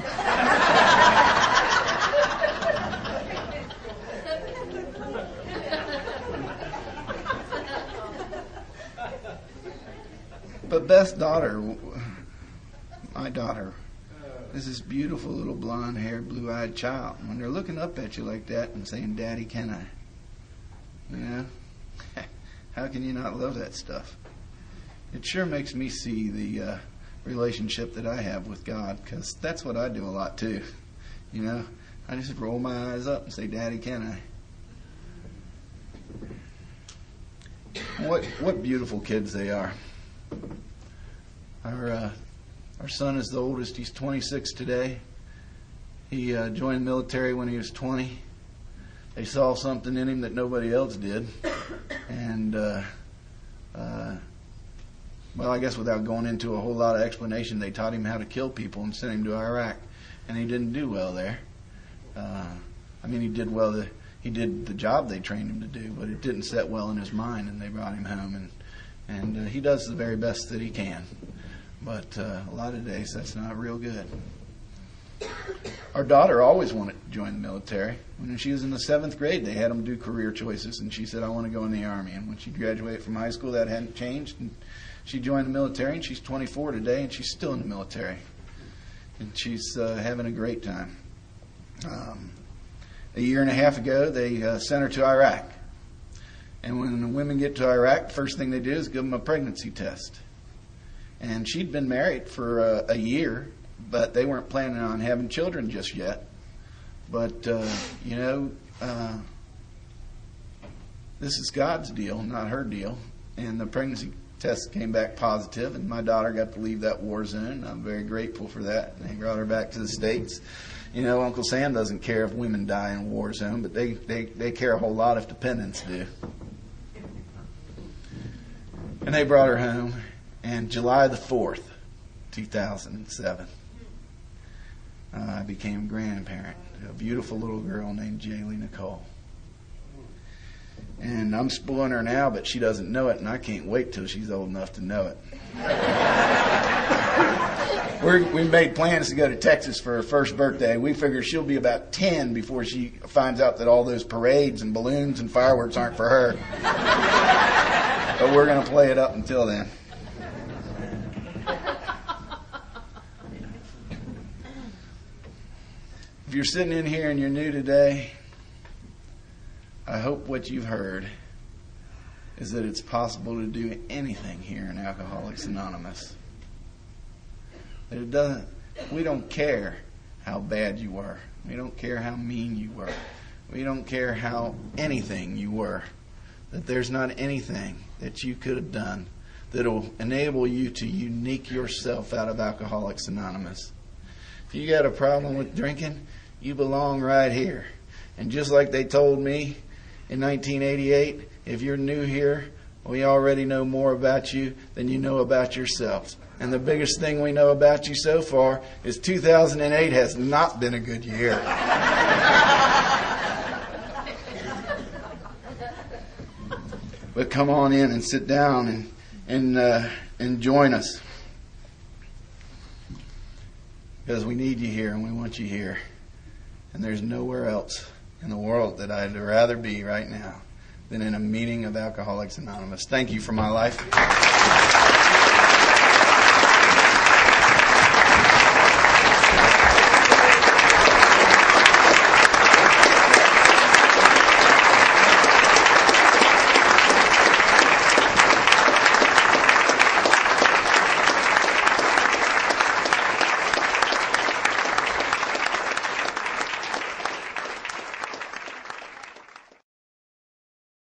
But Beth's daughter, my daughter, is this beautiful little blonde-haired, blue-eyed child. When they're looking up at you like that and saying, "Daddy, can I?" You know, how can you not love that stuff? It sure makes me see the relationship that I have with God, because that's what I do a lot too. You know, I just roll my eyes up and say, "Daddy, can I?" What beautiful kids they are. Our son is the oldest. He's 26 today. He joined the military when he was 20. They saw something in him that nobody else did. And, well, I guess without going into a whole lot of explanation, they taught him how to kill people and sent him to Iraq. And he didn't do well there. I mean, he did well. He did the job they trained him to do, but it didn't set well in his mind, and they brought him home. And he does the very best that he can. But a lot of days, that's not real good. Our daughter always wanted to join the military. When she was in the 7th grade, they had them do career choices, and she said, "I want to go in the Army." And when she graduated from high school, that hadn't changed. And she joined the military, and she's 24 today, and she's still in the military. And she's having a great time. A year and a half ago, they sent her to Iraq. And when the women get to Iraq, the first thing they do is give them a pregnancy test. And she'd been married for a year, but they weren't planning on having children just yet. But, you know, this is God's deal, not her deal. And the pregnancy test came back positive, and my daughter got to leave that war zone. I'm very grateful for that. And they brought her back to the States. You know, Uncle Sam doesn't care if women die in a war zone, but they care a whole lot if dependents do. And they brought her home. And July the 4th, 2007, I became a grandparent to a beautiful little girl named Jaylee Nicole. And I'm spoiling her now, but she doesn't know it, and I can't wait till she's old enough to know it. We made plans to go to Texas for her first birthday. We figure she'll be about 10 before she finds out that all those parades and balloons and fireworks aren't for her. But we're going to play it up until then. If you're sitting in here and you're new today, I hope what you've heard is that it's possible to do anything here in Alcoholics Anonymous. That we don't care how bad you were. We don't care how mean you were. We don't care how anything you were. That there's not anything that you could have done that will enable you to unique yourself out of Alcoholics Anonymous. If you got a problem with drinking, you belong right here. And just like they told me in 1988, if you're new here, we already know more about you than you know about yourself. And the biggest thing we know about you so far is 2008 has not been a good year. But come on in and sit down and join us. Because we need you here and we want you here. And there's nowhere else in the world that I'd rather be right now than in a meeting of Alcoholics Anonymous. Thank you for my life.